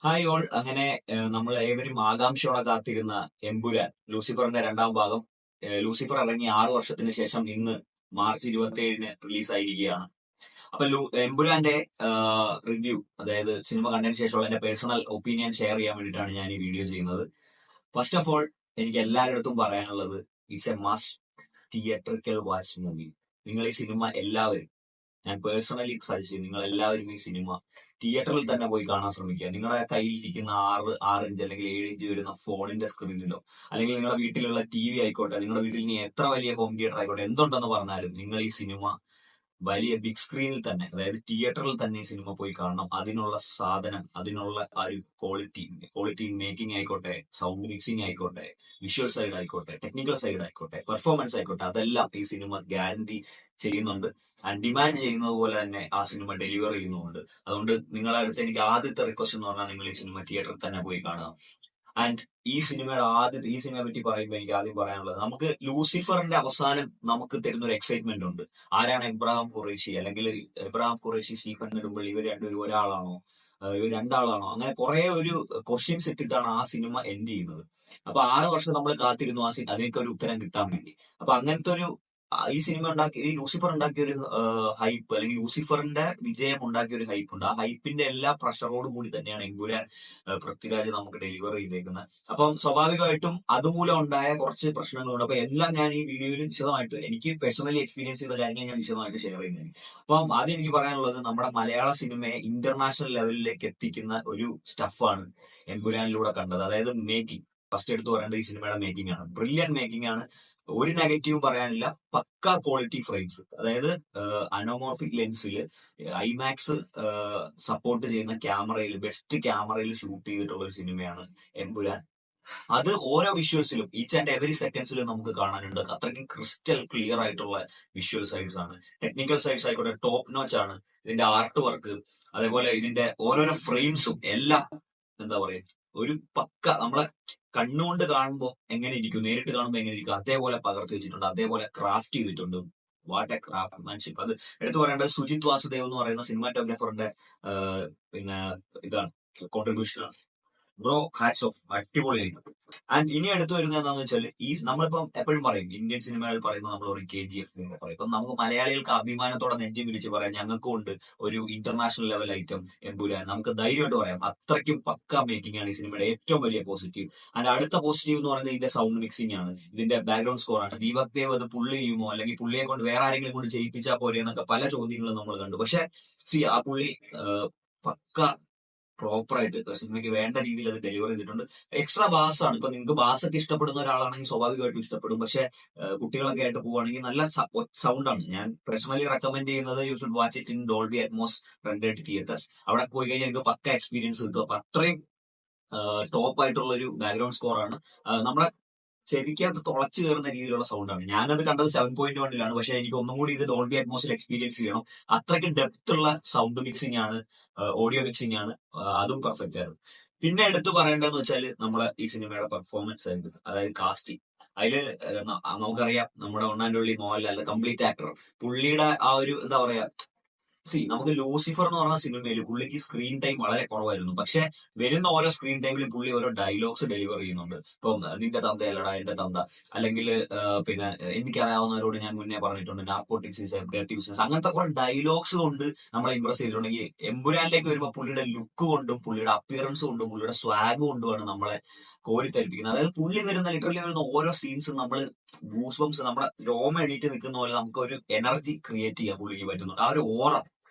Hi all. അങ്ങനെ നമ്മൾ ഏവരും ആകാംക്ഷയോടെ കാത്തിരുന്ന എമ്പുരാൻ ലൂസിഫറിന്റെ രണ്ടാം ഭാഗം ലൂസിഫർ ഇറങ്ങി 6 വർഷത്തിന് ശേഷം ഇന്ന് മാർച്ച് 27-ന് റിലീസായിരിക്കുകയാണ്. അപ്പൊ എമ്പുരാന്റെ റിവ്യൂ, അതായത് സിനിമ കണ്ടതിന് ശേഷമുള്ള എന്റെ പേഴ്സണൽ ഒപ്പീനിയൻ ഷെയർ ചെയ്യാൻ വേണ്ടിയിട്ടാണ് ഞാൻ ഈ വീഡിയോ ചെയ്യുന്നത്. ഫസ്റ്റ് ഓഫ് ഓൾ, എനിക്ക് എല്ലാവരുടെ പറയാനുള്ളത്, it's A must theatrical watch movie. നിങ്ങൾ ഈ സിനിമ എല്ലാവരും, ഞാൻ പേഴ്സണലി സജസ്റ്റ് ചെയ്യും, നിങ്ങൾ എല്ലാവരും ഈ സിനിമ തിയേറ്ററിൽ തന്നെ പോയി കാണാൻ ശ്രമിക്കുക. നിങ്ങളുടെ കയ്യിലിരിക്കുന്ന 6 ഇഞ്ച് അല്ലെങ്കിൽ 7 ഇഞ്ച് വരുന്ന ഫോണിന്റെ സ്ക്രീനിലോ, അല്ലെങ്കിൽ നിങ്ങളുടെ വീട്ടിലുള്ള TV ആയിക്കോട്ടെ, നിങ്ങളുടെ വീട്ടിൽ ഇനി എത്ര വലിയ ഹോം തിയേറ്റർ ആയിക്കോട്ടെ, എന്തുണ്ടെന്ന് പറഞ്ഞാലും നിങ്ങൾ ഈ സിനിമ വലിയ ബിഗ് സ്ക്രീനിൽ തന്നെ, അതായത് തിയേറ്ററിൽ തന്നെ ഈ സിനിമ പോയി കാണണം. അതിനുള്ള സാധനം, അതിനുള്ള ആ ഒരു ക്വാളിറ്റി മേക്കിംഗ് ആയിക്കോട്ടെ, സൗണ്ട് മിക്സിംഗ് ആയിക്കോട്ടെ, വിഷ്വൽ സൈഡ് ആയിക്കോട്ടെ, ടെക്നിക്കൽ സൈഡ് ആയിക്കോട്ടെ, പെർഫോമൻസ് ആയിക്കോട്ടെ, അതെല്ലാം ഈ സിനിമ ഗ്യാരണ്ടി ചെയ്യുന്നുണ്ട്. ആൻഡ് ഡിമാൻഡ് ചെയ്യുന്നത് പോലെ തന്നെ ആ സിനിമ ഡെലിവർ ചെയ്യുന്നുമുണ്ട്. അതുകൊണ്ട് നിങ്ങളുടെ അടുത്ത് എനിക്ക് ആദ്യത്തെ റിക്വസ്റ്റ് എന്ന് പറഞ്ഞാൽ, നിങ്ങൾ ഈ സിനിമ തിയേറ്ററിൽ തന്നെ പോയി കാണുക. ആൻഡ് ഈ സിനിമയെ പറ്റി പറയുമ്പോൾ എനിക്ക് ആദ്യം പറയാനുള്ളത്, നമുക്ക് ലൂസിഫറിന്റെ അവസാനം നമുക്ക് തരുന്ന ഒരു എക്സൈറ്റ്മെന്റ് ഉണ്ട്. ആരാണ് എബ്രഹാം ഖുറൈഷി, അല്ലെങ്കിൽ എബ്രഹാം ഖുറൈഷി, സ്റ്റീഫൻ നെടുമ്പള്ളി, ഇവർ രണ്ടുപേരും ഒരാളാണോ, ഇവർ രണ്ടാളാണോ, അങ്ങനെ കുറെ ഒരു ക്വസ്റ്റ്യൻസ് ഇട്ടിട്ടാണ് ആ സിനിമ എൻഡ് ചെയ്യുന്നത്. അപ്പൊ 6 വർഷം നമ്മൾ കാത്തിരുന്നു അതിനൊക്കെ ഒരു ഉത്തരം കിട്ടാൻ വേണ്ടി. അപ്പൊ അങ്ങനത്തെ ഒരു ഈ ലൂസിഫർ ഉണ്ടാക്കിയ ഒരു ഹൈപ്പ്, അല്ലെങ്കിൽ ലൂസിഫറിന്റെ വിജയം ഉണ്ടാക്കിയ ഒരു ഹൈപ്പ് ഉണ്ട്. ആ ഹൈപ്പിന്റെ എല്ലാ പ്രഷറോട് കൂടി തന്നെയാണ് എമ്പുരാൻ പൃഥ്വിരാജ് നമുക്ക് ഡെലിവർ ചെയ്തേക്കുന്നത്. അപ്പം സ്വാഭാവികമായിട്ടും അതുമൂലം ഉണ്ടായ കുറച്ച് പ്രശ്നങ്ങളുണ്ട്. അപ്പൊ എല്ലാം ഞാൻ ഈ വീഡിയോയിൽ വിശദമായിട്ട്, എനിക്ക് പേഴ്സണലി എക്സ്പീരിയൻസ് ചെയ്ത കാര്യങ്ങൾ ഞാൻ വിശദമായിട്ട് ഷെയർ ചെയ്യുന്നത്. അപ്പം ആദ്യം എനിക്ക് പറയാനുള്ളത്, നമ്മുടെ മലയാള സിനിമയെ ഇന്റർനാഷണൽ ലെവലിലേക്ക് എത്തിക്കുന്ന ഒരു സ്റ്റഫാണ് എമ്പുരാനിലൂടെ കണ്ടത്. അതായത് മേക്കിംഗ്, ഫസ്റ്റ് എടുത്ത് പറയേണ്ടത് ഈ സിനിമയുടെ മേക്കിംഗ് ആണ്. ബ്രില്യൻ മേക്കിംഗ് ആണ്, ഒരു നെഗറ്റീവും പറയാനില്ല. പക്ക ക്വാളിറ്റി ഫ്രെയിംസ്, അതായത് അനോമോർഫിക് ലെൻസിൽ ഐമാക്സ് സപ്പോർട്ട് ചെയ്യുന്ന ക്യാമറയിൽ, ബെസ്റ്റ് ക്യാമറയിൽ ഷൂട്ട് ചെയ്തിട്ടുള്ള ഒരു സിനിമയാണ് എമ്പുരാൻ. അത് ഓരോ വിഷ്വൽസിലും, ഈച്ച് ആൻഡ് എവറി സെക്കൻഡ്സിലും നമുക്ക് കാണാനുണ്ട്. അത്രയ്ക്കും ക്രിസ്റ്റൽ ക്ലിയർ ആയിട്ടുള്ള വിഷ്വൽ സൈഡ്സ് ആണ്. ടെക്നിക്കൽ സൈഡ്സ് ആയിക്കോട്ടെ, ടോപ്പ് നോച്ച് ആണ്. ഇതിന്റെ ആർട്ട് വർക്ക്, അതേപോലെ ഇതിന്റെ ഓരോരോ ഫ്രെയിംസും എല്ലാം, എന്താ പറയാ, ഒരു പക്ക നമ്മളെ കണ്ണുകൊണ്ട് കാണുമ്പോൾ എങ്ങനെ ഇരിക്കും, നേരിട്ട് കാണുമ്പോൾ എങ്ങനെ ഇരിക്കും, അതേപോലെ പകർത്തി വെച്ചിട്ടുണ്ട്, അതേപോലെ ക്രാഫ്റ്റ് ചെയ്തിട്ടുണ്ട്. What a craftsmanship. അത് എടുത്തു പറയേണ്ടത് സുജിത് വാസുദേവ് എന്ന് പറയുന്ന സിനിമാറ്റോഗ്രാഫറിന്റെ പിന്നെ ഇതാണ്, കോൺട്രിബ്യൂഷൻ ആണ്. ബ്രോ, ഹാറ്റ്സ് ഓഫ്, അടിപൊളിയായിരുന്നു. ആൻഡ് ഇനി അടുത്ത് വരുന്നത് എന്താണെന്ന് വെച്ചാൽ, ഈ നമ്മളിപ്പം എപ്പോഴും പറയും, ഇന്ത്യൻ സിനിമകൾ പറയുമ്പോൾ നമ്മൾ പറയും KGF എന്ന് പറയും. ഇപ്പം നമുക്ക് മലയാളികൾക്ക് അഭിമാനത്തോടെ നെഞ്ചി വിരിച്ച് പറയാം, ഞങ്ങൾക്കും ഉണ്ട് ഒരു ഇന്റർനാഷണൽ ലെവൽ ഐറ്റം എമ്പുരാൻ. നമുക്ക് ധൈര്യമായിട്ട് പറയാം, അത്രയ്ക്കും പക്ക മേക്കിംഗ് ആണ് ഈ സിനിമയുടെ ഏറ്റവും വലിയ പോസിറ്റീവ്. ആൻഡ് അടുത്ത പോസിറ്റീവ് എന്ന് പറയുന്നത് ഇതിന്റെ സൗണ്ട് മിക്സിംഗ് ആണ്, ഇതിന്റെ ബാക്ക്ഗ്രൗണ്ട് സ്കോർ ആണ്. ദീപക് ദേവ് അത് പുള്ളി ചെയ്യുമോ, അല്ലെങ്കിൽ പുള്ളിയെ കൊണ്ട് വേറെ ആരെങ്കിലും കൊണ്ട് ചെയ്യിപ്പിച്ചാൽ പോലെ എന്നൊക്കെ പല ചോദ്യങ്ങളും നമ്മൾ കണ്ടു. പക്ഷെ ആ പുള്ളി പക്ക പ്രോപ്പറായിട്ട് സിനിമയ്ക്ക് വേണ്ട രീതിയിൽ അത് ഡെലിവർ ചെയ്തിട്ടുണ്ട്. എക്സ്ട്രാ ബാസ് ആണ്. ഇപ്പൊ നിങ്ങൾക്ക് ബാസ് ഒക്കെ ഇഷ്ടപ്പെടുന്ന ഒരാളാണെങ്കിൽ സ്വാഭാവികമായിട്ടും ഇഷ്ടപ്പെടും. പക്ഷെ കുട്ടികളൊക്കെ ആയിട്ട് പോവുകയാണെങ്കിൽ നല്ല സൗണ്ട് ആണ്. ഞാൻ പേഴ്സണലി റെക്കമെൻഡ് ചെയ്യുന്നത്, you should watch it in Dolby Atmos rendered theatres. അവിടെ പോയി കഴിഞ്ഞാൽ നിങ്ങൾക്ക് പക്ക എക്സ്പീരിയൻസ് കിട്ടും. അപ്പൊ അത്രയും ടോപ്പ് ആയിട്ടുള്ള ഒരു ബാക്ക്ഗ്രൗണ്ട് സ്കോർ ആണ്. നമ്മളെ ചെവിക്കകത്ത് തുളച്ചു കയറുന്ന രീതിയിലുള്ള സൗണ്ടാണ്. ഞാനത് കണ്ടത് 7.1-ലാണ്. പക്ഷെ എനിക്ക് ഒന്നും കൂടി ഇത് ഡോൾബി അറ്റ്മോസിൽ എക്സ്പീരിയൻസ് ചെയ്യണം. അത്രയ്ക്ക് ഡെപ്ത് ഉള്ള സൗണ്ട് മിക്സിംഗ് ആണ്, ഓഡിയോ മിക്സിംഗ് ആണ്. അതും പെർഫെക്റ്റ് ആയിരുന്നു. പിന്നെ എടുത്തു പറയേണ്ടതെന്ന് വെച്ചാൽ, നമ്മളെ ഈ സിനിമയുടെ പെർഫോമൻസ് ആയിരുന്നു, അതായത് കാസ്റ്റിംഗ്. അതില് നമുക്കറിയാം, നമ്മുടെ ഒണ്ണാൻഡുള്ളി മോഹൻലാൽ കംപ്ലീറ്റ് ആക്ടർ. പുള്ളിയുടെ ആ ഒരു, എന്താ പറയാ, നമുക്ക് ലൂസിഫർ എന്ന് പറഞ്ഞ സിനിമയിൽ പുള്ളിക്ക് സ്ക്രീൻ ടൈം വളരെ കുറവായിരുന്നു. പക്ഷെ വരുന്ന ഓരോ സ്ക്രീൻ ടൈമിലും പുള്ളി ഓരോ ഡയലോഗ്സ് ഡെലിവർ ചെയ്യുന്നുണ്ട്. ഇപ്പം നിന്റെ തന്തയല്ലടാ എന്റെ തന്ത, അല്ലെങ്കിൽ പിന്നെ എനിക്കറിയാവുന്നവരോട് ഞാൻ മുന്നേ പറഞ്ഞിട്ടുണ്ട്, narcotics is A dirty business, അങ്ങനത്തെ കുറെ ഡയലോഗ്സ് കൊണ്ട് നമ്മളെ ഇംപ്രസ് ചെയ്തിട്ടുണ്ടെങ്കിൽ, എമ്പുരാനിലേക്ക് വരുമ്പോൾ പുള്ളിയുടെ ലുക്ക് കൊണ്ടും പുള്ളിയുടെ അപ്പിയറൻസ് കൊണ്ടും പുള്ളിയുടെ സ്വാഗ് കൊണ്ടുമാണ് നമ്മളെ കോരിത്തരിപ്പിക്കുന്നത്. അതായത് പുള്ളി ലിറ്ററലി വരുന്ന ഓരോ സീൻസും നമ്മൾ ഗൂസ് ബംസ്, നമ്മുടെ രോമ എണീറ്റ് നിൽക്കുന്ന പോലെ നമുക്ക് ഒരു എനർജി ക്രിയേറ്റ് ചെയ്യാൻ പുള്ളിക്ക് പറ്റുന്നുണ്ട്. ആ ഒരു ഓറ,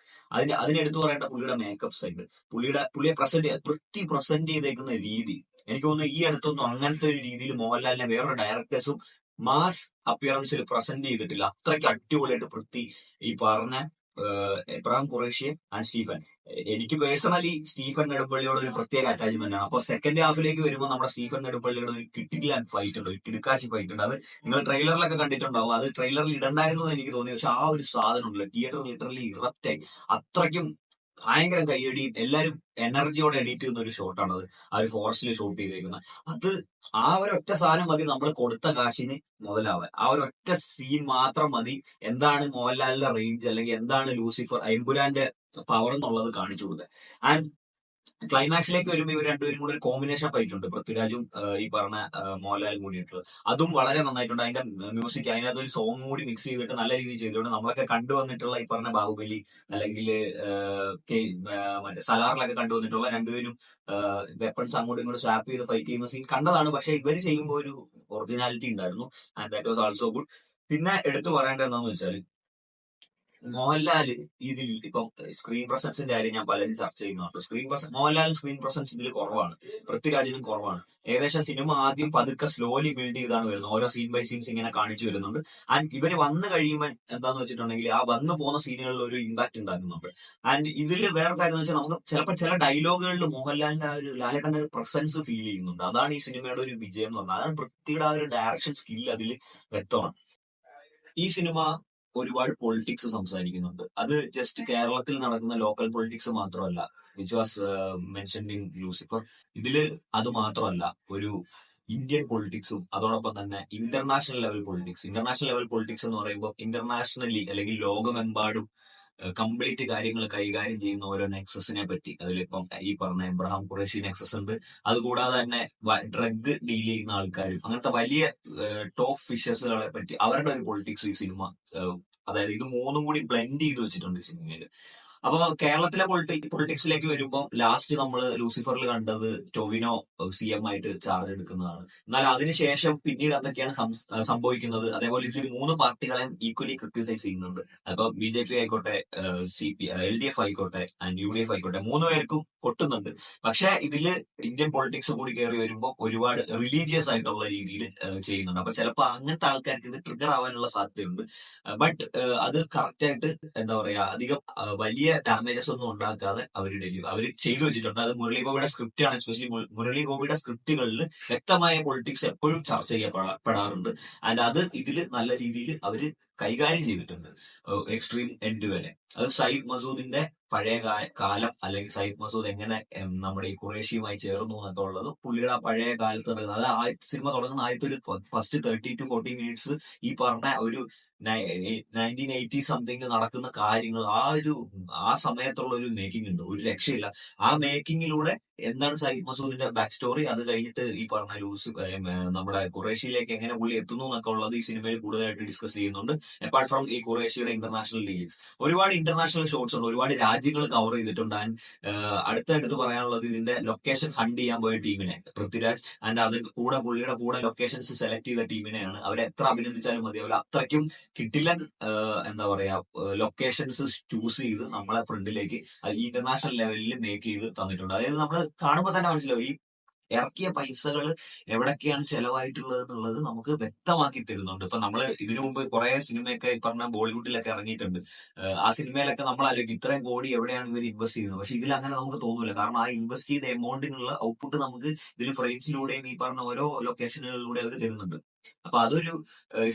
അതിനെടുത്തു പറയേണ്ട പുള്ളിയുടെ മേക്കപ്പ് സൈഡ്, പുള്ളിയെ പ്രസന്റ് ചെയ്തേക്കുന്ന രീതി. എനിക്ക് തോന്നുന്നു ഈ അടുത്തൊന്നും അങ്ങനത്തെ ഒരു രീതിയിൽ മോഹൻലാലിനെ വേറൊരു ഡയറക്ടേഴ്സും മാസ് അപ്പിയറൻസിൽ പ്രസന്റ് ചെയ്തിട്ടില്ല. അത്രയ്ക്ക് അടിപൊളിയായിട്ട് ഈ പറഞ്ഞ എബ്രഹാം ഖുറൈഷി ആൻഡ് സ്റ്റീഫൻ. എനിക്ക് പേഴ്സണലി സ്റ്റീഫൻ നെടുമ്പള്ളിയോട് ഒരു പ്രത്യേക അറ്റാച്ച്മെന്റ് ആണ്. അപ്പൊ സെക്കൻഡ് ഹാഫിലേക്ക് വരുമ്പോൾ നമ്മുടെ സ്റ്റീഫൻ നെടുമ്പള്ളിയോട് ഒരു കിട്ടില്ല ഫൈറ്റ് ഉണ്ട്, ഒരു കിടുക്കാച്ചി ഫൈറ്റ് ഉണ്ട്. അത് നിങ്ങൾ ട്രെയിലറിലൊക്കെ കണ്ടിട്ടുണ്ടാവും. അത് ട്രെയിലറിൽ ഇടണ്ടായിരുന്നു എന്ന് എനിക്ക് തോന്നി. പക്ഷെ ആ ഒരു സാധനം ഉണ്ടല്ലോ, തിയേറ്റർ ലിറ്ററലി ഇറപ്റ്റായി. അത്രയ്ക്കും ഭയങ്കര കയ്യടിയും, എല്ലാരും എനർജിയോടെ എഡിറ്റ് ചെയ്യുന്ന ഒരു ഷോട്ടാണത്. ആ ഒരു ഫോറസ്റ്റിൽ ഷൂട്ട് ചെയ്തേക്കുന്നത്. അത് ആ ഒരൊറ്റ സാധനം മതി നമ്മൾ കൊടുത്ത കാശിന് മുതലാവാൻ. ആ ഒരു ഒറ്റ സീൻ മാത്രം മതി എന്താണ് മോഹൻലാലിന്റെ റേഞ്ച്, അല്ലെങ്കിൽ എന്താണ് ലൂസിഫർ എമ്പുരാന്റെ പവർ എന്നുള്ളത് കാണിച്ചു കൊടുത്തത്. ആൻഡ് ക്ലൈമാക്സിലേക്ക് വരുമ്പോൾ ഇവർ രണ്ടുപേരും കൂടെ ഒരു കോമ്പിനേഷൻ ഫൈറ്റ് ഉണ്ട്, പൃഥ്വിരാജും ഈ പറഞ്ഞ മോഹൻലാലും കൂടിയിട്ടുള്ളത്. അതും വളരെ നന്നായിട്ടുണ്ട്. അതിന്റെ മ്യൂസിക്, അതിനകത്ത് ഒരു സോങ് കൂടി മിക്സ് ചെയ്തിട്ട് നല്ല രീതിയിൽ ചെയ്തിട്ടുണ്ട്. നമ്മളൊക്കെ കണ്ടുവന്നിട്ടുള്ള ഈ പറഞ്ഞ ബാഹുബലി അല്ലെങ്കിൽ മറ്റേ സലാറിലൊക്കെ കണ്ടുവന്നിട്ടുള്ള രണ്ടുപേരും വെപ്പൺസ് അങ്ങോട്ടും ഇങ്ങോട്ടും സ്വാപ്പ് ചെയ്ത് ഫൈറ്റ് ചെയ്യുന്ന സീൻ കണ്ടതാണ്. പക്ഷെ ഇവർ ചെയ്യുമ്പോൾ ഒരു ഒറിജിനാലിറ്റി ഉണ്ടായിരുന്നു. And that was also good. പിന്നെ എടുത്തു പറയേണ്ടത് എന്താണെന്ന് വെച്ചാൽ, മോഹൻലാൽ ഇതിൽ ഇപ്പം സ്ക്രീൻ പ്രസൻസിന്റെ കാര്യം ഞാൻ പലരും ചർച്ച ചെയ്യുന്നുണ്ട്. മോഹൻലാലിന് സ്ക്രീൻ പ്രസൻസ് ഇതിൽ കുറവാണ്, പൃഥ്വിരാജിനും കുറവാണ്. ഏകദേശം സിനിമ ആദ്യം പതുക്കെ സ്ലോലി ബിൽഡ് ചെയ്താണ് വരുന്നത്. ഓരോ സീൻ ബൈ സീൻസ് ഇങ്ങനെ കാണിച്ചു വരുന്നുണ്ട്. ആൻഡ് ഇവര് വന്നു കഴിയുമ്പോൾ എന്താന്ന് വെച്ചിട്ടുണ്ടെങ്കിൽ ആ വന്നു പോകുന്ന സീനുകളിൽ ഒരു ഇമ്പാക്ട് ഉണ്ടാക്കുന്നുണ്ട്. ആൻഡ് ഇതിൽ വേറെ കാര്യം എന്ന് വെച്ചാൽ, നമുക്ക് ചിലപ്പോൾ ചില ഡയലോഗുകളിൽ മോഹൻലാലിന്റെ ആ ഒരു ലാലേട്ടന്റെ ഒരു പ്രസൻസ് ഫീൽ ചെയ്യുന്നുണ്ട്. അതാണ് ഈ സിനിമയുടെ ഒരു വിജയം എന്ന് പറഞ്ഞാൽ. അതാണ് പൃഥ്വിയുടെ ആ ഒരു ഡയറക്ഷൻ സ്കിൽ അതിൽ വ്യക്തമാണ്. ഈ സിനിമ ഒരുപാട് പൊളിറ്റിക്സ് സംസാരിക്കുന്നുണ്ട്. അത് ജസ്റ്റ് കേരളത്തിൽ നടക്കുന്ന ലോക്കൽ പൊളിറ്റിക്സ് മാത്രമല്ല, which was mentioned in Lucifer. ഇതില് അത് മാത്രമല്ല, ഒരു ഇന്ത്യൻ പൊളിറ്റിക്സും അതോടൊപ്പം തന്നെ international level politics. International level politics എന്ന് പറയുമ്പോൾ ഇന്റർനാഷണലി അല്ലെങ്കിൽ ലോകമെമ്പാടും കംപ്ലീറ്റ് കാര്യങ്ങൾ കൈകാര്യം ചെയ്യുന്ന ഓരോ നെക്സസിനെ പറ്റി. അതിലിപ്പം ഈ പറഞ്ഞ എബ്രഹാം ഖുറേഷി നെക്സസ് ഉണ്ട്. അതുകൂടാതെ തന്നെ ഡ്രഗ് ഡീൽ ചെയ്യുന്ന ആൾക്കാരും, അങ്ങനത്തെ വലിയ ടോപ്പ് ഫിഷേഴ്സുകളെ പറ്റി അവരുടെ ഒരു പൊളിറ്റിക്സ് ഈ സിനിമ, അതായത് ഇത് മൂന്നും കൂടി ബ്ലെൻഡ് ചെയ്ത് വെച്ചിട്ടുണ്ട് ഈ സിനിമയിൽ. അപ്പൊ കേരളത്തിലെ പൊളിറ്റിക്സിലേക്ക് വരുമ്പോൾ ലാസ്റ്റ് നമ്മൾ ലൂസിഫറിൽ കണ്ടത് ടൊവിനോ CM ആയിട്ട് ചാർജ് എടുക്കുന്നതാണ്. എന്നാൽ അതിനുശേഷം പിന്നീട് എന്തൊക്കെയാണ് സംഭവിക്കുന്നത്, അതേപോലെ ഇതിൽ മൂന്ന് പാർട്ടികളെയും ഈക്വലി ക്രിട്ടിസൈസ് ചെയ്യുന്നുണ്ട്. അപ്പൊ BJP ആയിക്കോട്ടെ, LDF ആയിക്കോട്ടെ ആൻഡ് UDF ആയിക്കോട്ടെ, മൂന്ന് പേർക്കും കൊട്ടുന്നുണ്ട്. പക്ഷെ ഇതില് ഇന്ത്യൻ പൊളിറ്റിക്സ് കൂടി കയറി വരുമ്പോൾ ഒരുപാട് റിലീജിയസ് ആയിട്ടുള്ള രീതിയിൽ ചെയ്യുന്നുണ്ട്. അപ്പൊ ചിലപ്പോൾ അങ്ങനത്തെ ആൾക്കാർക്ക് ഇത് ട്രിഗർ ആവാനുള്ള സാധ്യതയുണ്ട്. ബട്ട് അത് കറക്റ്റ് ആയിട്ട് എന്താ പറയാ, അധികം വലിയ ഡാമേജസ് ഒന്നും ഉണ്ടാക്കാതെ അവർ ചെയ്തു വെച്ചിട്ടുണ്ട്. അത് മുരളി ഗോപിയുടെ സ്ക്രിപ്റ്റ് ആണ്. എസ്പെഷ്യലി മുരളി ഗോപിയുടെ സ്ക്രിപ്റ്റുകളിൽ വ്യക്തമായ പൊളിറ്റിക്സ് എപ്പോഴും ചർച്ച ചെയ്യപ്പെടാറുണ്ട്. ആൻഡ് അത് ഇതിൽ നല്ല രീതിയിൽ അവര് കൈകാര്യം ചെയ്തിട്ടുണ്ട്, എക്സ്ട്രീം എൻഡ് വരെ. അത് സയ്യിദ് മസൂദിന്റെ പഴയ കാലം, അല്ലെങ്കിൽ സയ്യിദ് മസൂദ് എങ്ങനെ നമ്മുടെ ഈ ഖുറേഷിയുമായി ചേർന്നു എന്നൊക്കെ ഉള്ളത് പുള്ളിയുടെ ആ പഴയ കാലത്ത് നടക്കുന്നത്. അത് സിനിമ തുടങ്ങുന്ന ആദ്യത്തെ ഒരു ഫസ്റ്റ് 30 to 40 മിനിറ്റ്സ് ഈ പറഞ്ഞ ഒരു 1980 സംതിങ് നടക്കുന്ന കാര്യങ്ങൾ, ആ സമയത്തുള്ള ഒരു മേക്കിംഗ് ഉണ്ട്, ഒരു രക്ഷയില്ല. ആ മേക്കിങ്ങിലൂടെ എന്താണ് സയ്യിദ് മസൂദിന്റെ ബാക്ക് സ്റ്റോറി, അത് കഴിഞ്ഞിട്ട് ഈ പറഞ്ഞ നമ്മുടെ ഖുറേഷിയിലേക്ക് എങ്ങനെ പുള്ളി എത്തുന്നു എന്നൊക്കെ ഉള്ളത് ഈ സിനിമയിൽ കൂടുതലായിട്ട് ഡിസ്കസ് ചെയ്യുന്നുണ്ട്. അപ്പാർട്ട് ഫ്രം ഈ ഖുറേഷിയുടെ ഇന്റർനാഷണൽ ഡീലിങ്സ്, ഒരുപാട് ഇന്റർനാഷണൽ ഷോട്ട്സ് ഉണ്ട്, ഒരുപാട് രാജ്യങ്ങൾ കവർ ചെയ്തിട്ടുണ്ട്. ആൻഡ് അടുത്തടുത്ത് പറയാനുള്ളത് ഇതിന്റെ ലൊക്കേഷൻ ഹണ്ട് ചെയ്യാൻ പോയ ടീമിനെ, പൃഥ്വിരാജ് ആൻഡ് അത് പുള്ളിയുടെ കൂടെ ലൊക്കേഷൻസ് സെലക്ട് ചെയ്ത ടീമിനെയാണ്. അവരെ എത്ര അഭിനന്ദിച്ചാലും മതിയാവില്ല, അത്രയ്ക്കും കിട്ടില്ലൻ എന്താ പറയാ ലൊക്കേഷൻസ് ചൂസ് ചെയ്ത് നമ്മളെ ഫ്രണ്ടിലേക്ക് ഈ ഇന്റർനാഷണൽ ലെവലിൽ മേക്ക് ചെയ്ത് തന്നിട്ടുണ്ട്. അതായത് നമ്മൾ കാണുമ്പോൾ തന്നെ മനസ്സിലാവും ഈ ഇറക്കിയ പൈസകൾ എവിടൊക്കെയാണ് ചെലവായിട്ടുള്ളത് എന്നുള്ളത് നമുക്ക് വ്യക്തമാക്കി തരുന്നുണ്ട്. ഇപ്പൊ നമ്മൾ ഇതിനു മുമ്പ് കുറെ സിനിമയൊക്കെ ഈ പറഞ്ഞ ബോളിവുഡിലൊക്കെ ഇറങ്ങിയിട്ടുണ്ട്. ആ സിനിമയിലൊക്കെ നമ്മൾ ആലോചിക്കും ഇത്രയും കോടി എവിടെയാണ് ഇവർ ഇൻവെസ്റ്റ് ചെയ്യുന്നത്. പക്ഷെ ഇതിൽ അങ്ങനെ നമുക്ക് തോന്നൂല. കാരണം ആ ഇൻവെസ്റ്റ് ചെയ്ത എമൗണ്ടിനുള്ള ഔട്ട്പുട്ട് നമുക്ക് ഇതിൽ ഫ്രെയിംസിലൂടെയും ഈ പറഞ്ഞ ഓരോ ലൊക്കേഷനുകളിലൂടെ അവർ തരുന്നുണ്ട്. അപ്പൊ അതൊരു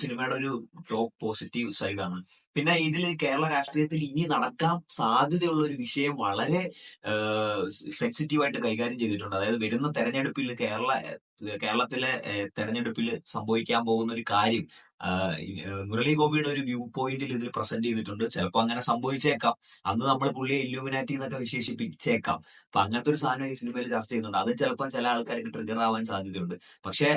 സിനിമയുടെ ഒരു ടോപ്പ് പോസിറ്റീവ് സൈഡാണ്. പിന്നെ ഇതിൽ കേരള രാഷ്ട്രീയത്തിൽ ഇനി നടക്കാൻ സാധ്യതയുള്ള ഒരു വിഷയം വളരെ സെൻസിറ്റീവായിട്ട് കൈകാര്യം ചെയ്തിട്ടുണ്ട്. അതായത് വരുന്ന തെരഞ്ഞെടുപ്പിൽ കേരളത്തിലെ തെരഞ്ഞെടുപ്പിൽ സംഭവിക്കാൻ പോകുന്ന ഒരു കാര്യം മുരളി ഗോപിയുടെ ഒരു വ്യൂ പോയിന്റിൽ ഇതിൽ പ്രസന്റ് ചെയ്തിട്ടുണ്ട്. ചിലപ്പോൾ അങ്ങനെ സംഭവിച്ചേക്കാം. അന്ന് നമ്മൾ പുള്ളിയെ ഇല്ലുമിനാറ്റി എന്നൊക്കെ വിശേഷിപ്പിച്ചേക്കാം. അപ്പൊ അങ്ങനത്തെ ഒരു സാധനം ഈ സിനിമയിൽ ചർച്ച ചെയ്യുന്നുണ്ട്. അത് ചിലപ്പോൾ ചില ആൾക്കാർക്ക് ട്രിഗർ ആവാൻ സാധ്യതയുണ്ട്. പക്ഷെ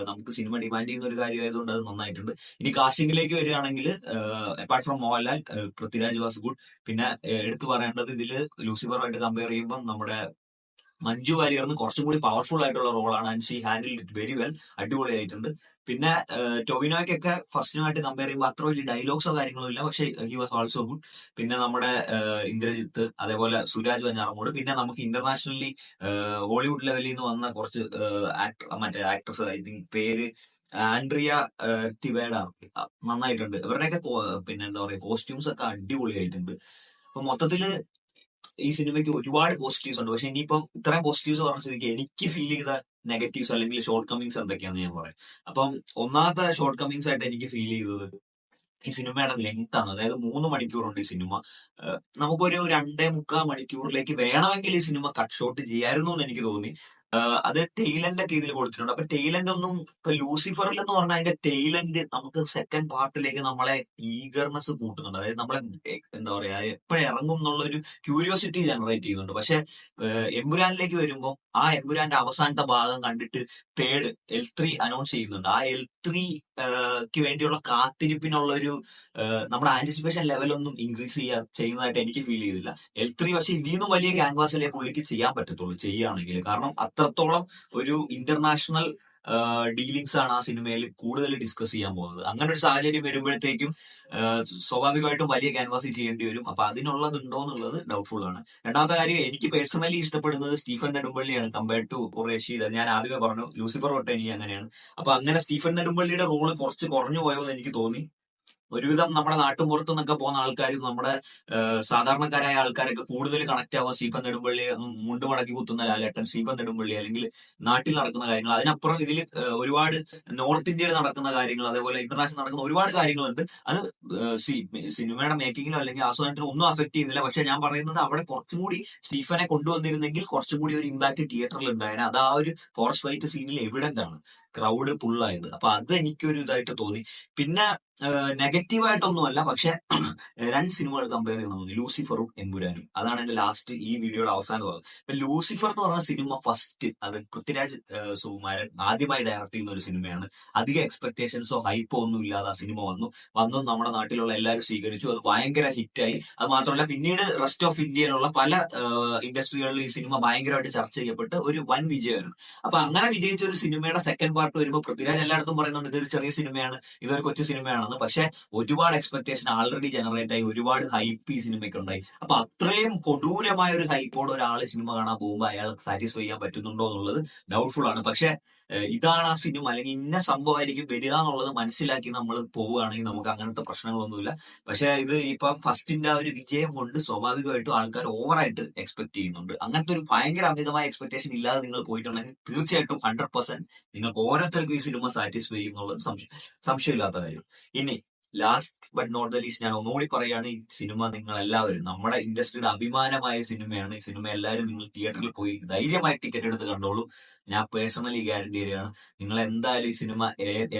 നമുക്ക് സിനിമ ഡിമാൻഡ് ചെയ്യുന്ന ഒരു കാര്യമായതുകൊണ്ട് അത് നന്നായിട്ടുണ്ട്. ഇനി കാസ്റ്റിംഗിലേക്ക് വരികയാണെങ്കിൽ apart from Mohanlal, Prithviraj was good. പിന്നെ എടുത്തു പറയേണ്ടത് ഇതില് ലൂസിഫറുമായിട്ട് കമ്പയർ ചെയ്യുമ്പോൾ നമ്മുടെ മഞ്ജു വാര്യറിന് കുറച്ചും കൂടി പവർഫുൾ ആയിട്ടുള്ള റോളാണ്. And she handle it very well, അടിപൊളിയായിട്ടുണ്ട്. പിന്നെ ടൊവിനോയ്ക്കൊക്കെ ഫസ്റ്റുമായിട്ട് കമ്പയർ ചെയ്യുമ്പോൾ അത്ര വലിയ ഡയലോഗ്സോ കാര്യങ്ങളോ ഇല്ല, പക്ഷെ ഹി വാസ് ഓൾസോ ഗുഡ്. പിന്നെ നമ്മുടെ ഇന്ദ്രജിത്ത്, അതേപോലെ സുരാജ് വെഞ്ഞാറമൂട്, പിന്നെ നമുക്ക് ഇന്റർനാഷണലി ഹോളിവുഡ് ലെവലിൽ നിന്ന് വന്ന കുറച്ച് മറ്റേ ആക്ട്രസ്, ഐ തിങ്ക് പേര് ആൻഡ്രിയ ടിവേഡ, നന്നായിട്ടുണ്ട്. ഇവരുടെയൊക്കെ പിന്നെ എന്താ പറയാ കോസ്റ്റ്യൂംസ് ഒക്കെ അടിപൊളിയായിട്ടുണ്ട്. അപ്പൊ മൊത്തത്തില് ഈ സിനിമയ്ക്ക് ഒരുപാട് പോസിറ്റീവ്സ് ഉണ്ട്. പക്ഷെ ഇനിയിപ്പം ഇത്രയും പോസിറ്റീവ്സ് പറഞ്ഞ സ്ഥിതിക്ക് എനിക്ക് ഫീൽ ചെയ്ത നെഗറ്റീവ്സ് അല്ലെങ്കിൽ ഷോർട്ട് കമ്മിങ്സ് എന്തൊക്കെയാണെന്ന് ഞാൻ പറയാം. അപ്പം ഒന്നാമത്തെ ഷോർട്ട് കമ്മിങ്സ് ആയിട്ട് എനിക്ക് ഫീൽ ചെയ്തത് ഈ സിനിമയുടെ ലെങ്ത് ആണ്. അതായത് 3 മണിക്കൂറുണ്ട് ഈ സിനിമ. നമുക്കൊരു 2.25 മണിക്കൂറിലേക്ക് വേണമെങ്കിൽ ഈ സിനിമ കട്ട് ഷോട്ട് ചെയ്യായിരുന്നു എന്ന് എനിക്ക് തോന്നി. അത് ടെയിലന്റ് ഒക്കെ ഇതിൽ കൊടുത്തിട്ടുണ്ട്. അപ്പൊ ടെയിലന്റ് ഒന്നും ഇപ്പൊ ലൂസിഫറിൽ എന്ന് പറഞ്ഞാൽ അതിന്റെ ടെയിലന്റ് നമുക്ക് സെക്കൻഡ് പാർട്ടിലേക്ക് നമ്മളെ ഈഗർനെസ് കൂട്ടുന്നുണ്ട്. അതായത് നമ്മളെ എന്താ പറയാ എപ്പോഴിറങ്ങും എന്നുള്ളൊരു ക്യൂരിയോസിറ്റി ജനറേറ്റ് ചെയ്യുന്നുണ്ട്. പക്ഷെ എമ്പുരാനിലേക്ക് വരുമ്പോൾ ആ എമ്പുരാന്റെ അവസാനത്തെ ഭാഗം കണ്ടിട്ട് തേർഡ് L3 അനൗൺസ് ചെയ്യുന്നുണ്ട്. ആ L3 വേണ്ടിയുള്ള കാത്തിരിപ്പിനുള്ള ഒരു നമ്മുടെ ആന്റിസിപ്പേഷൻ ലെവലൊന്നും ഇൻക്രീസ് ചെയ്യുന്നതായിട്ട് എനിക്ക് ഫീൽ ചെയ്തില്ല. L3 പക്ഷെ ഇതിന്നും വലിയ ക്യാൻവാസിലെ പുള്ളിക്ക് ചെയ്യാൻ പറ്റത്തുള്ളൂ ചെയ്യുകയാണെങ്കിൽ. കാരണം അത്രത്തോളം ഒരു ഇന്റർനാഷണൽ ഡീലിങ്സ് ആണ് ആ സിനിമയിൽ കൂടുതൽ ഡിസ്കസ് ചെയ്യാൻ പോകുന്നത്. അങ്ങനെ ഒരു സാഹചര്യം വരുമ്പോഴത്തേക്കും സ്വാഭാവികമായിട്ടും വലിയ ക്യാൻവാസിൽ ചെയ്യേണ്ടി വരും. അപ്പൊ അതിനുള്ളതുണ്ടോ എന്നുള്ളത് ഡൗട്ട്ഫുൾ ആണ്. രണ്ടാമത്തെ കാര്യം, എനിക്ക് പേഴ്സണലി ഇഷ്ടപ്പെടുന്നത് സ്റ്റീഫൻ നെടുമ്പള്ളിയാണ് കമ്പയർഡ് ടു ഖുറേഷി. ഞാൻ ആദ്യമേ പറഞ്ഞു ലൂസിഫർ തൊട്ട് എനിക്ക് അങ്ങനെയാണ്. അപ്പൊ അങ്ങനെ സ്റ്റീഫൻ നെടുമ്പള്ളിയുടെ റോള് കുറച്ച് കുറഞ്ഞു പോയോ എന്ന് എനിക്ക് തോന്നി. ഒരുവിധം നമ്മുടെ നാട്ടുമ്പുറത്തു നിന്നൊക്കെ പോകുന്ന ആൾക്കാരും നമ്മുടെ സാധാരണക്കാരായ ആൾക്കാരൊക്കെ കൂടുതൽ കണക്ട് ആവുക സ്റ്റീഫൻ നെടുമ്പള്ളി, മുണ്ട് മടക്കി കുത്തുന്ന ലാലേട്ടൻ, സ്റ്റീഫൻ നെടുമ്പള്ളി, അല്ലെങ്കിൽ നാട്ടിൽ നടക്കുന്ന കാര്യങ്ങൾ. അതിനപ്പുറം ഇതിൽ ഒരുപാട് നോർത്ത് ഇന്ത്യയിൽ നടക്കുന്ന കാര്യങ്ങൾ, അതേപോലെ ഇന്റർനാഷണൽ നടക്കുന്ന ഒരുപാട് കാര്യങ്ങളുണ്ട്. അത് സിനിമയുടെ മേക്കിങ്ങിലോ അല്ലെങ്കിൽ ആസ്വാദനത്തിനോ ഒന്നും അഫക്ട് ചെയ്യുന്നില്ല. പക്ഷെ ഞാൻ പറയുന്നത് അവിടെ കുറച്ചും കൂടി സ്റ്റീഫനെ കൊണ്ടുവന്നിരുന്നെങ്കിൽ കുറച്ചും കൂടി ഒരു ഇമ്പാക്ട് തിയേറ്ററിൽ ഉണ്ടായേനെ. അത് ആ ഒരു ഫോറസ്റ്റ് ഫൈറ്റ് സീനിൽ എവിഡന്റ് ആണ്, ക്രൗഡ് ഫുള്ളായത്. അപ്പൊ അത് എനിക്കൊരു ഇതായിട്ട് തോന്നി. പിന്നെ നെഗറ്റീവായിട്ടൊന്നുമല്ല, പക്ഷെ രണ്ട് സിനിമകൾ കമ്പയർ ചെയ്യണം തോന്നി, ലൂസിഫറും എമ്പുരാനും. അതാണ് എന്റെ ലാസ്റ്റ് ഈ വീഡിയോയുടെ അവസാന ഭാഗം. ഇപ്പൊ ലൂസിഫർ എന്ന് പറഞ്ഞ സിനിമ ഫസ്റ്റ്, അത് പൃഥ്വിരാജ് സുകുമാരൻ ആദ്യമായി ഡയറക്ട് ചെയ്യുന്ന ഒരു സിനിമയാണ്. അധികം എക്സ്പെക്ടേഷൻസോ ഹൈപ്പോ ഒന്നും ഇല്ലാതെ ആ സിനിമ വന്നു നമ്മുടെ നാട്ടിലുള്ള എല്ലാവരും സ്വീകരിച്ചു. അത് ഭയങ്കര ഹിറ്റായി. അത് മാത്രമല്ല പിന്നീട് റെസ്റ്റ് ഓഫ് ഇന്ത്യയിലുള്ള പല ഇൻഡസ്ട്രികളിൽ ഈ സിനിമ ഭയങ്കരമായിട്ട് ചർച്ച ചെയ്യപ്പെട്ട് ഒരു വൻ വിജയമായിരുന്നു. അപ്പൊ അങ്ങനെ വിജയിച്ച ഒരു സിനിമയുടെ സെക്കൻഡ് പാർട്ട് വരുമ്പോൾ പൃഥ്വിരാജ് എല്ലായിടത്തും പറയുന്നുണ്ട് ഇതൊരു ചെറിയ സിനിമയാണ്, ഇതൊരു കൊച്ചു സിനിമയാണെന്ന്. പക്ഷെ ഒരുപാട് എക്സ്പെക്ടേഷൻ ആൾറെഡി ജനറേറ്റ് ആയി, ഒരുപാട് ഹൈപ്പ് ഈ സിനിമയ്ക്ക് ഉണ്ടായി. അപ്പൊ അത്രയും കൊടൂരമായ ഒരു ഹൈപ്പോടെ ഒരാൾ സിനിമ കാണാൻ പോകുമ്പോൾ അയാൾ സാറ്റിസ്ഫൈ ചെയ്യാൻ പറ്റുന്നുണ്ടോ എന്നുള്ളത് ഡൗട്ട്ഫുൾ ആണ്. പക്ഷെ ഇതാണ് ആ സിനിമ, അല്ലെങ്കിൽ ഇന്ന സംഭവമായിരിക്കും വരിക എന്നുള്ളത് മനസ്സിലാക്കി നമ്മൾ പോവുകയാണെങ്കിൽ നമുക്ക് അങ്ങനത്തെ പ്രശ്നങ്ങളൊന്നുമില്ല. പക്ഷെ ഇത് ഇപ്പം ഫസ്റ്റിന്റെ ആ ഒരു വിജയം കൊണ്ട് സ്വാഭാവികമായിട്ടും ആൾക്കാർ ഓവറായിട്ട് എക്സ്പെക്ട് ചെയ്യുന്നുണ്ട്. അങ്ങനത്തെ ഒരു ഭയങ്കര അമിതമായ എക്സ്പെക്ടേഷൻ ഇല്ലാതെ നിങ്ങൾ പോയിട്ടുണ്ടെങ്കിൽ തീർച്ചയായിട്ടും 100% നിങ്ങൾക്ക് ഓരോരുത്തർക്കും ഈ സിനിമ സാറ്റിസ്ഫൈ ചെയ്യും എന്നുള്ളത് സംശയമില്ലാത്ത കാര്യം. ഇനി last but not the least ഞാൻ ഒന്നുകൂടി പറയുകയാണ്, ഈ സിനിമ നിങ്ങൾ എല്ലാവരും, നമ്മുടെ ഇൻഡസ്ട്രിയുടെ അഭിമാനമായ സിനിമയാണ്. ഈ സിനിമ എല്ലാവരും നിങ്ങൾ തിയേറ്ററിൽ പോയി ധൈര്യമായി ടിക്കറ്റ് എടുത്ത് കണ്ടോളൂ. ഞാൻ പേഴ്സണലി ഗ്യാരണ്ടി തരികയാണ്, നിങ്ങൾ എന്തായാലും ഈ സിനിമ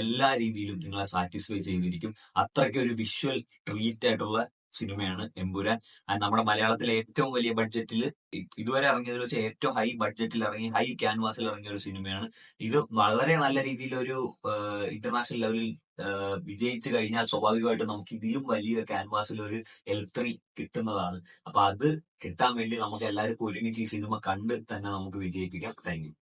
എല്ലാ രീതിയിലും നിങ്ങളെ സാറ്റിസ്ഫൈ ചെയ്തിരിക്കും. അത്രയ്ക്ക് ഒരു വിഷ്വൽ ട്രീറ്റ് ആയിട്ടുള്ള സിനിമയാണ് എമ്പുരാൻ. നമ്മുടെ മലയാളത്തിലെ ഏറ്റവും വലിയ ബഡ്ജറ്റിൽ ഇതുവരെ ഇറങ്ങിയതിൽ വെച്ച് ഏറ്റവും ഹൈ ബഡ്ജറ്റിൽ ഇറങ്ങി ഹൈ ക്യാൻവാസിൽ ഇറങ്ങിയ ഒരു സിനിമയാണ്. ഇത് വളരെ നല്ല രീതിയിൽ ഒരു ഇന്റർനാഷണൽ ലെവലിൽ വിജയിച്ചു കഴിഞ്ഞാൽ സ്വാഭാവികമായിട്ടും നമുക്ക് ഇതിലും വലിയ ക്യാൻവാസിൽ ഒരു L3 കിട്ടുന്നതാണ്. അപ്പൊ അത് കിട്ടാൻ വേണ്ടി നമുക്ക് എല്ലാവർക്കും ഒരുമിച്ച് ഈ സിനിമ കണ്ട് തന്നെ നമുക്ക് വിജയിപ്പിക്കാം. Thank you.